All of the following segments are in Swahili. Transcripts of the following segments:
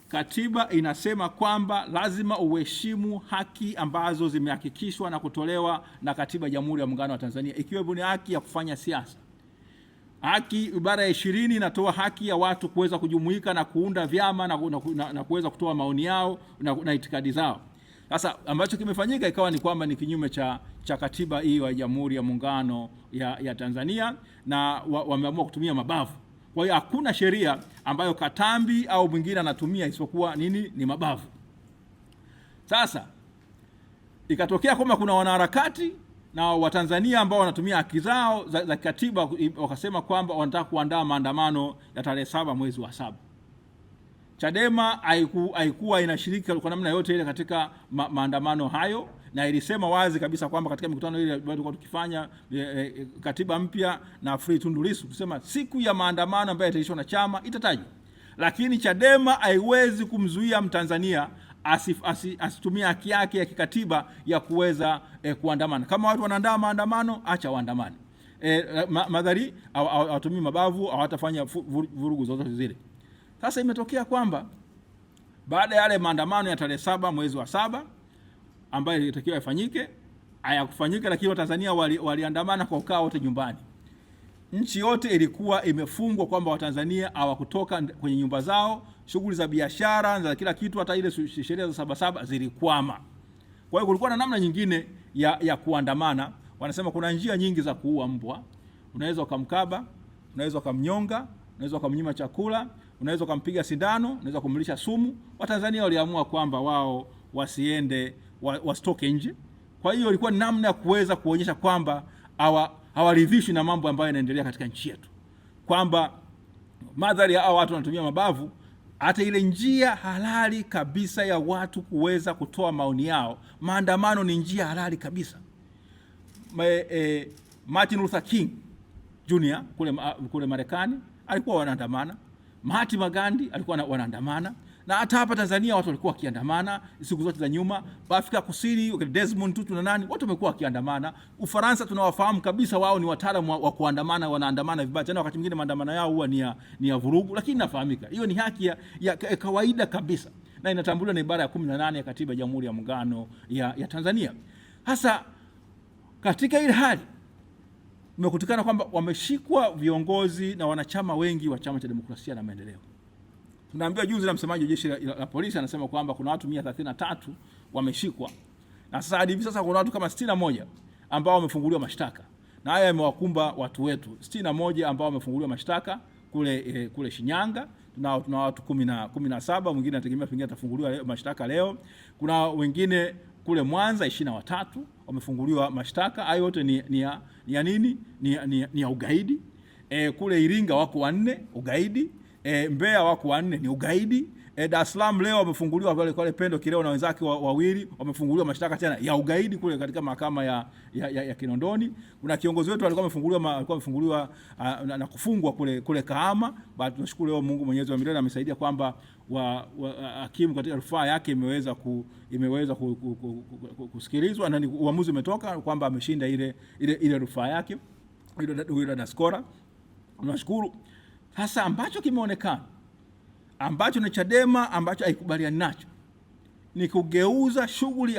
katiba inasema kwamba lazima uheshimu haki ambazo zimehakikishwa na kutolewa na katiba ya Jamhuri ya Muungano wa Tanzania, ikiwemo ni haki ya kufanya siasa. Haki, ibara ya 20 inatoa haki ya watu kuweza kujumuika na kuunda vyama na kuweza kutoa maoni yao na itikadi zao. Sasa ambacho kimefanyika ikawa ni kwamba ni kinyume cha katiba hii ya Jamhuri ya Muungano ya Tanzania, na wameamua kutumia mabavu. Kwa hiyo hakuna sheria ambayo Katambi au mwingine anatumia isipokuwa nini? Ni mabavu. Sasa ikatokea kwamba kuna wanaharakati na Watanzania ambao wanatumia haki zao za katiba, wakasema kwamba wanataka kuandaa maandamano ya tarehe 7 mwezi wa 7. Chadema haikuwa inashiriki kwa namna yote ile katika maandamano hayo, na ilisema wazi kabisa kwamba katika mikutano ile tulikuwa tukifanya katiba mpya na Free Tundu Lissu, kusema siku ya maandamano ambayo itaishwa na chama itatajwa. Lakini Chadema haiwezi kumzuia Mtanzania asitumie haki yake ya kikatiba ya kuweza kuandamana. Kama watu wanaandaa maandamano, acha waandamane. Madhari hawatumii mabavu, hawatafanya vurugu zozote zile. Sasa imetokea kwamba baada ya yale maandamano ya tarehe 7 mwezi wa 7 ambayo ilitakiwa ifanyike, hayakufanyika, lakini Watanzania waliandamana kwa ukao wote nyumbani. Nchi yote ilikuwa imefungwa kwamba Watanzania hawakutoka kwenye nyumba zao, shughuli za biashara za kila kitu, hata ile sheria za Sabasaba zilikwama. Kwa hiyo kulikuwa na namna nyingine ya kuandamana. Wanasema kuna njia nyingi za kuua mbwa. Unaweza ukamkaba, unaweza ukamnyonga, unaweza ukamnyima chakula, unaweza ukampiga sindano, unaweza kumlisha sumu. Watanzania waliamua kwamba wao wasitoke nje. Kwa hiyo ilikuwa namna ya kuweza kuonyesha kwamba hawaridhishwi na mambo ambayo yanaendelea katika nchi yetu, kwamba madhari ya watu wanatumia mabavu, hata ile njia halali kabisa ya watu kuweza kutoa maoni yao. Maandamano ni njia halali kabisa. Martin Luther King Jr. kule Marekani alikuwa wanaandamana. Mahatma Gandhi alikuwa wanaandamana, na hata hapa Tanzania watu walikuwa wakiandamana siku zote za nyuma. Afrika Kusini Desmond Tutu na nani, watu wamekuwa wakiandamana. Ufaransa tunawafahamu kabisa, wao ni wataalamu wa kuandamana, wanaandamana vibaya, tena wakati mwingine maandamano yao huwa ni ya vurugu, lakini nafahamika hiyo ni haki ya kawaida kabisa, na inatambuliwa na ibara ya 18 ya katiba ya Jamhuri ya Muungano ya Tanzania. Hasa katika ile hali imekutikana kwamba wameshikwa viongozi na wanachama wengi wa Chama cha Demokrasia na Maendeleo. Tunaambiwa juzi na msemaji wa jeshi la polisi anasema kwamba kuna watu 133 wameshikwa, na sasa hadi hivi sasa kuna watu kama 61 ambao wamefunguliwa mashtaka, na haya yamewakumba watu wetu. 61 ambao wamefunguliwa mashtaka kule Shinyanga. Tuna watu 17, mwingine anategemea pengine atafunguliwa mashtaka leo. Kuna wengine kule Mwanza 23 wamefunguliwa mashtaka. Hayo yote ni ya nini? Ni ya ugaidi. Kule Iringa wako 4 ugaidi. Mbeya wako 4 ni ugaidi. Dar es Salaam leo wamefunguliwa wale Pendo Kileo na wenzake wawili wamefunguliwa mashtaka tena ya ugaidi kule katika mahakama ya Kinondoni. Kuna kiongozi wetu alikuwa amefunguliwa na kufungwa kule Kahama. Baada tunashukuru leo Mungu Mwenyezi wa milele amesaidia kwamba hakimu katika rufaa yake imeweza kusikilizwa, na uamuzi umetoka kwamba ameshinda ile rufaa yake ile Daskora. Tunashukuru. Sasa ambacho kimeonekana, ambacho ni Chadema ambacho haikubaliani nacho, ni kugeuza shughuli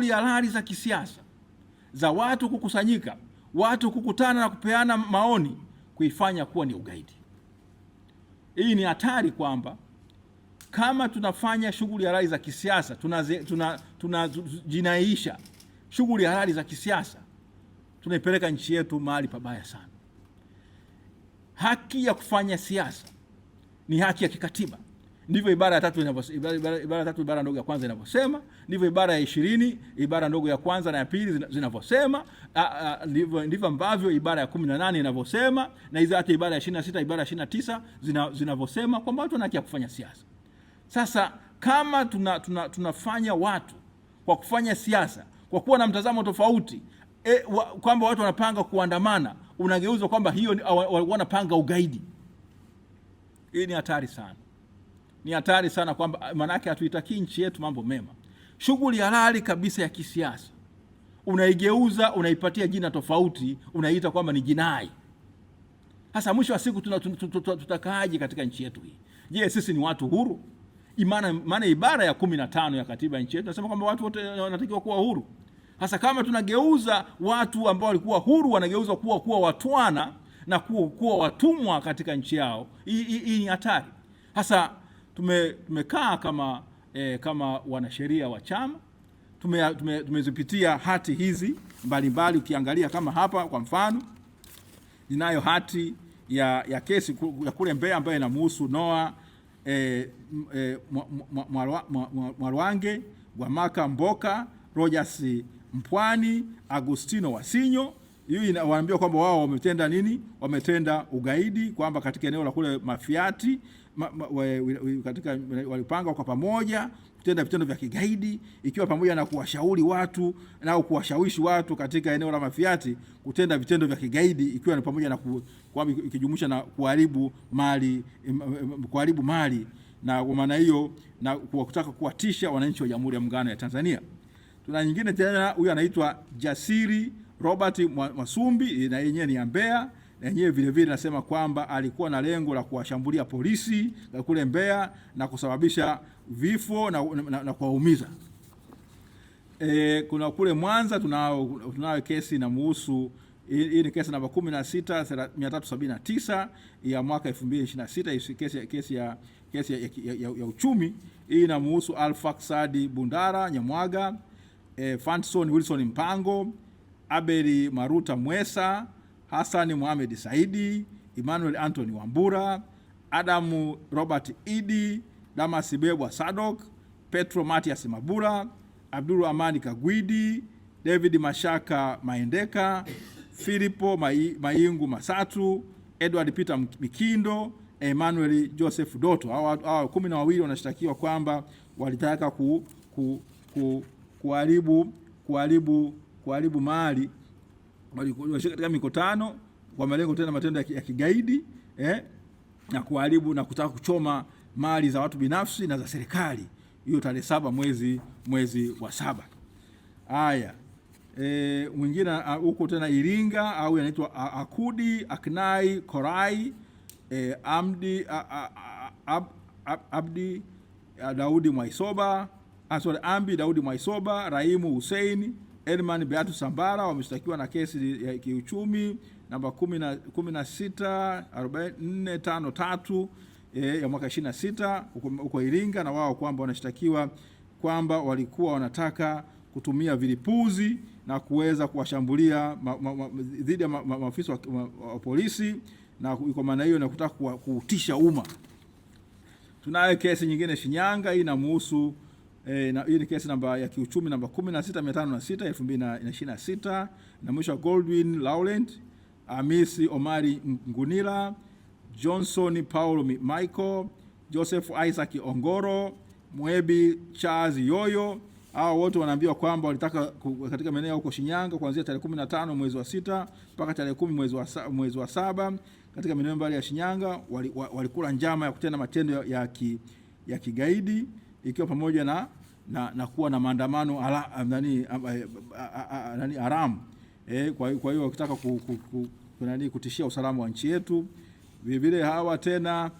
halali za kisiasa za watu kukusanyika, watu kukutana na kupeana maoni, kuifanya kuwa ni ugaidi. Hii ni hatari, kwamba kama tunafanya shughuli halali za kisiasa, tunajinaisha shughuli halali za kisiasa, tunaipeleka nchi yetu mahali pabaya sana. Haki ya kufanya siasa ni haki ya kikatiba. Ndivyo ibara ya 3 inavyosema, ibara ya 3 ibara ndogo ya kwanza inavyosema, ndivyo ibara ya 20 ibara ndogo ya kwanza na ya pili zinavyosema, ndivyo ambavyo ibara ya 18 inavyosema, na hizo hata ibara ya 26 ibara ya 29 zinavyosema kwamba watu wana haki ya kufanya siasa. Sasa kama tunafanya watu kwa kufanya siasa kwa kuwa na mtazamo tofauti, kwamba watu wanapanga kuandamana, unageuzwa kwamba hiyo wanapanga ugaidi. Hii ni hatari sana. Ni hatari sana, kwamba manake hatuitaki nchi yetu mambo mema. Shughuli halali kabisa ya kisiasa unaigeuza, unaipatia jina tofauti, unaita kwamba ni jinai. Hasa mwisho wa siku tutakaaje katika nchi yetu hii? Je, sisi ni watu huru? Maana ibara ya 15 ya katiba ya nchi yetu inasema kwamba watu wote wanatakiwa kuwa huru. Hasa kama tunageuza watu ambao walikuwa huru wanageuza kuwa watwana na kuwa watumwa katika nchi yao, hii ni hatari. Hasa tumekaa kama wanasheria wa chama, tumezipitia hati hizi mbalimbali. Ukiangalia kama hapa kwa mfano, ninayo hati ya kesi ya kule Mbeya ambayo inamhusu Noah Mwalwange, Gwamaka Mboka, Rogers Mpwani, Agustino Wasinyo. Hii inawaambia kwamba wao wametenda nini? Wametenda ugaidi, kwamba katika eneo la kule Mafiati katika walipanga kwa pamoja kutenda vitendo vya kigaidi, ikiwa pamoja na kuwashauri watu na kuwashawishi watu katika eneo la Mafiati kutenda vitendo vya kigaidi, ikiwa ni pamoja na ikijumuisha na kuharibu mali na kwa maana hiyo na kutaka kuwatisha wananchi wa Jamhuri ya Muungano ya Tanzania. Tuna nyingine tena, huyu anaitwa Jasiri Robert Masumbi, na yenyewe ni ya Mbeya, na yenyewe vile vile nasema kwamba alikuwa na lengo la kuwashambulia polisi kule Mbeya na kusababisha vifo na kuwaumiza. Kuna kule Mwanza tunao kesi inamuhusu, hii ni kesi namba 16379 ya mwaka 2026, kesi ya uchumi. Hii inamuhusu Alfax Sadi Bundara Nyamwaga, Fanson Wilson Mpango, Abeli Maruta Mwesa, Hassan Mohamed Saidi, Emmanuel Anthony Wambura, Adamu Robert Idi, Damas Bebwa Sadok, Petro Matias Mabura, Abdul Amani Kagwidi, David Mashaka Maendeka, Filipo Mayingu Masatu, Edward Peter Mikindo, Emmanuel Joseph Doto. Hao 12 wanashtakiwa kwamba walitaka kuharibu mali, walishika katika mikutano kwa malengo tena matendo ya kigaidi, na kuharibu na kutaka kuchoma mali za watu binafsi na za serikali. Hiyo tarehe 7 mwezi wa 7. Haya, mwingine huko tena Iringa, au anaitwa Akudi Aknai Korai, Abdi Daudi Mwaisoba, Ambi Daudi Mwaisoba, Raimu Hussein, Edman Beatu Sambara wameshtakiwa na kesi ya kiuchumi namba 16453 ya mwaka 26 huko Iringa, na wao kwamba wanashtakiwa kwamba walikuwa wanataka kutumia vilipuzi na kuweza kuwashambulia dhidi ya maafisa wa polisi, na kwa maana hiyo na kutaka kuutisha umma. Tunayo kesi nyingine Shinyanga, hii inamuhusu na hii ni kesi namba ya kiuchumi namba 16506 2026, na mwisho Goldwyn Laurent, Amisi Omari Ngunila, Johnson Paulo Michael, Joseph Isaac Ongoro, Mwebi Charles Yoyo. Hao wote wanaambiwa kwamba walitaka katika maeneo huko Shinyanga kuanzia tarehe 15 mwezi wa 6 mpaka tarehe 10 mwezi wa 7 katika maeneo mbali ya Shinyanga walikula njama ya kutenda matendo ya kigaidi, ikiwa pamoja na kuwa na maandamano haramu. Kwa hiyo wakitaka kutishia usalama wa nchi yetu. Vile vile hawa tena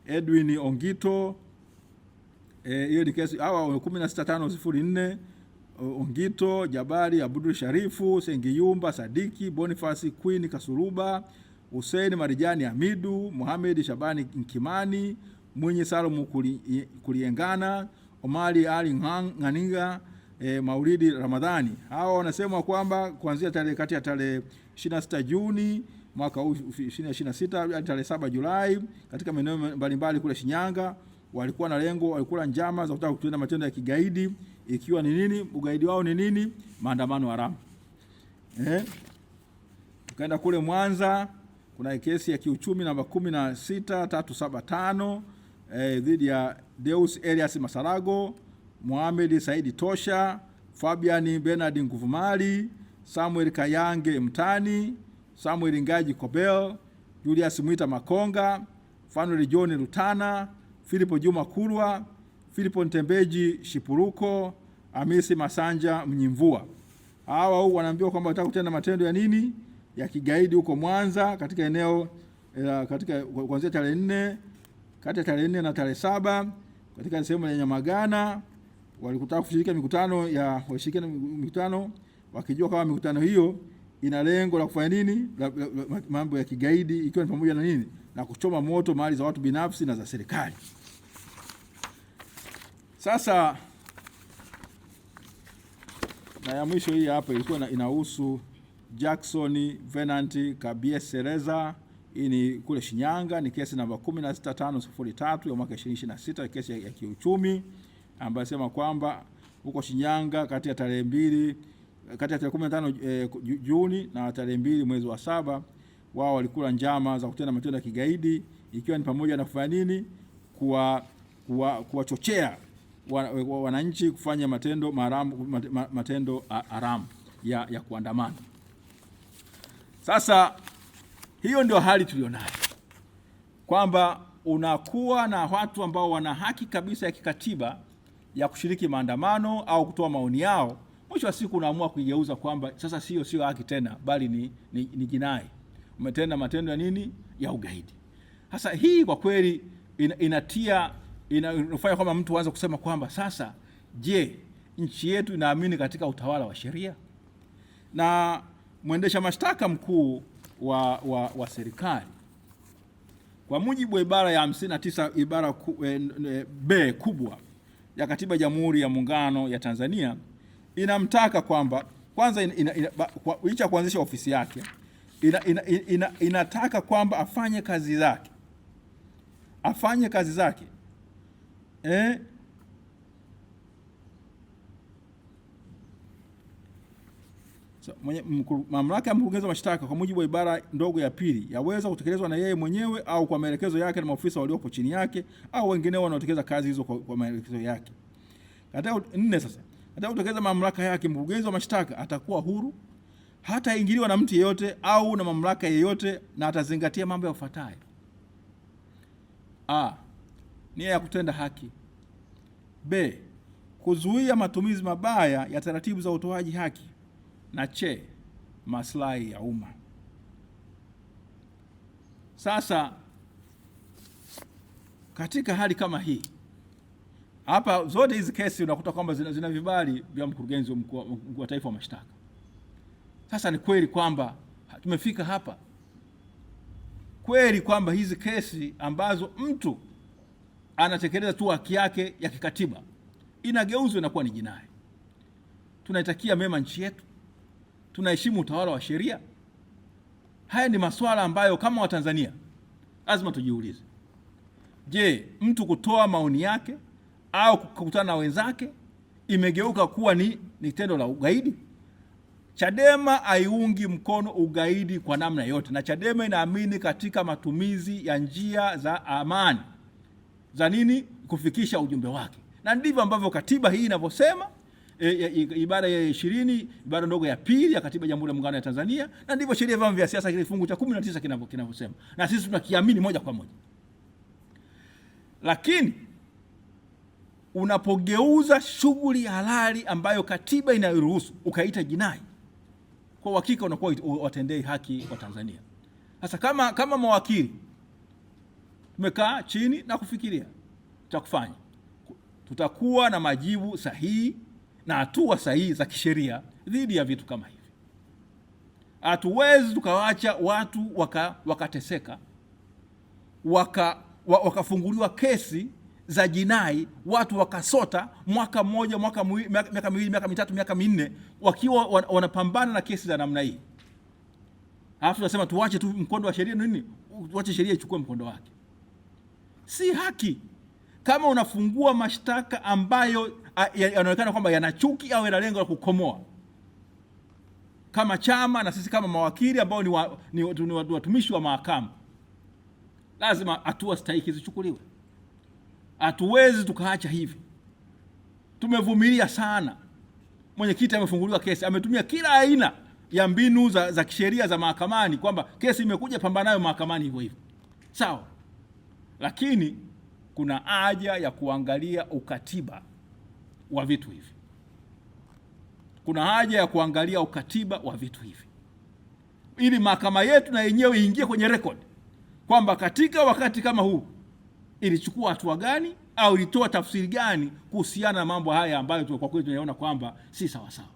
Edwin Ongito, hiyo ni kesi hawa 16504, Ongito, Jabari Abdul Sharifu, Sengiyumba Sadiki, Boniface Queen Kasuruba, Hussein Marijani Hamidu, Mohamed Shabani Nkimani, Mwinyi Salomu Kuliengana, Omari Ali Nganinga, Maulidi Ramadhani. Hao wanasema kwamba kuanzia kati ya tarehe 26 Juni mwaka 2026 hadi tarehe 7 Julai katika maeneo mbalimbali kule Shinyanga walikuwa na lengo, walikula njama za kutaka kutenda matendo ya kigaidi, ikiwa ni nini? Ugaidi wao ni nini? Maandamano haramu. Tukaenda kule Mwanza, kuna kesi ya kiuchumi namba 16375 dhidi ya Deus Elias Masarago, Mohamed Saidi Tosha, Fabian Bernard Nguvumali, Samuel Kayange Mtani, Samuel Ngaji Kobel, Julius Mwita Makonga, Fanuel John Lutana, Filipo Juma Kulwa, Filipo Ntembeji Shipuruko, Amisi Masanja Mnyimvua. Hawa wanaambiwa kwamba wanataka kutenda matendo ya nini? Ya kigaidi huko Mwanza katika eneo katika kuanzia tarehe 4, kati ya tarehe 4 na tarehe 7 katika sehemu ya Nyamagana walikutaka kushiriki mikutano wakijua kama mikutano hiyo ina lengo la kufanya nini, mambo ya kigaidi, ikiwa ni pamoja na nini, na kuchoma moto mali za watu binafsi na za serikali. Sasa na ya mwisho hii hapa ilikuwa inahusu Jackson Venant Kabiesereza. Hii ni kule Shinyanga, ni kesi namba 16503 ya mwaka 2026, kesi ya kiuchumi ambayo sema kwamba huko Shinyanga kati ya tarehe 15 Juni na tarehe 2 mwezi wa 7 wao walikula njama za kutenda matendo ya kigaidi, ikiwa ni pamoja na kufanya nini, kuwachochea wananchi kufanya matendo haramu ya kuandamana. Sasa hiyo ndio hali tulionayo, kwamba unakuwa na watu ambao wana haki kabisa ya kikatiba ya kushiriki maandamano au kutoa maoni yao. Mwisho wa siku unaamua kuigeuza kwamba sasa sio haki tena, bali ni jinai, umetenda matendo ya nini, ya ugaidi. Sasa hii kwa kweli inafanya kwamba mtu aanze kusema kwamba sasa, je, nchi yetu inaamini katika utawala wa sheria? Na mwendesha mashtaka mkuu wa serikali kwa mujibu wa ibara ya 59 ibara B kubwa ya Katiba ya Jamhuri ya Muungano ya Tanzania inamtaka kwamba kwanza licha kuanzisha ofisi yake inataka kwamba afanye kazi zake mamlaka ya mkurugenzi wa mashtaka kwa mujibu wa ibara ndogo ya pili yaweza kutekelezwa na yeye mwenyewe au kwa maelekezo yake na maofisa waliopo chini yake au wengineo wanaotekeleza kazi hizo kwa maelekezo yake. Katika 4 sasa, katika kutekeleza mamlaka yake mkurugenzi wa mashtaka atakuwa huru, hataingiliwa na mtu yeyote au na mamlaka yeyote, na atazingatia mambo yafuatayo: nia ya kutenda haki; B, kuzuia matumizi mabaya ya taratibu za utoaji haki; na C, maslahi ya umma. Sasa katika hali kama hii hapa, zote hizi kesi unakuta kwamba zina vibali vya mkurugenzi mkuu wa taifa wa mashtaka. Sasa ni kweli kwamba tumefika hapa kweli kwamba hizi kesi ambazo mtu anatekeleza tu haki yake ya kikatiba inageuzwa inakuwa ni jinai? Tunaitakia mema nchi yetu? Tunaheshimu utawala wa sheria? Haya ni masuala ambayo kama Watanzania lazima tujiulize. Je, mtu kutoa maoni yake au kukutana na wenzake imegeuka kuwa ni tendo la ugaidi? Chadema haiungi mkono ugaidi kwa namna yote, na Chadema inaamini katika matumizi ya njia za amani za nini, kufikisha ujumbe wake, na ndivyo ambavyo katiba hii inavyosema. Ibara ya 20 ibara ndogo ya pili ya Katiba ya Jamhuri ya Muungano ya Tanzania, na ndivyo sheria ya vyama vya siasa kifungu cha 19 kinavyosema, na sisi tunakiamini moja kwa moja. Lakini unapogeuza shughuli halali ambayo katiba inaruhusu ukaita jinai, kwa hakika unakuwa watendei haki wa Tanzania. Sasa kama mawakili tumekaa chini na kufikiria cha kufanya, tutakuwa na majibu sahihi na hatua sahihi za kisheria dhidi ya vitu kama hivi. Hatuwezi tukawaacha watu wakateseka, wakafunguliwa kesi za jinai, watu wakasota mwaka mmoja, miaka miwili, miaka mitatu, miaka minne wakiwa wanapambana na kesi za namna hii. Alafu tunasema tuache tu mkondo wa sheria nini? Tuache sheria ichukue mkondo wake. Si haki. Kama unafungua mashtaka ambayo yanaonekana kwamba yana chuki au yana lengo la kukomoa, kama chama na sisi kama mawakili ambao ni watumishi wa mahakama, lazima hatua stahiki zichukuliwe. Hatuwezi tukaacha hivi. Tumevumilia sana. Mwenyekiti amefunguliwa kesi, ametumia kila aina ya mbinu za kisheria za mahakamani kwamba kesi imekuja, pambana nayo mahakamani hivyo hivyo. Sawa. Lakini kuna haja ya kuangalia ukatiba wa vitu hivi. Kuna haja ya kuangalia ukatiba wa vitu hivi, ili mahakama yetu na yenyewe iingie kwenye record kwamba katika wakati kama huu ilichukua hatua gani au ilitoa tafsiri gani kuhusiana na mambo haya ambayo kwa kweli tunaona kwamba si sawa sawa.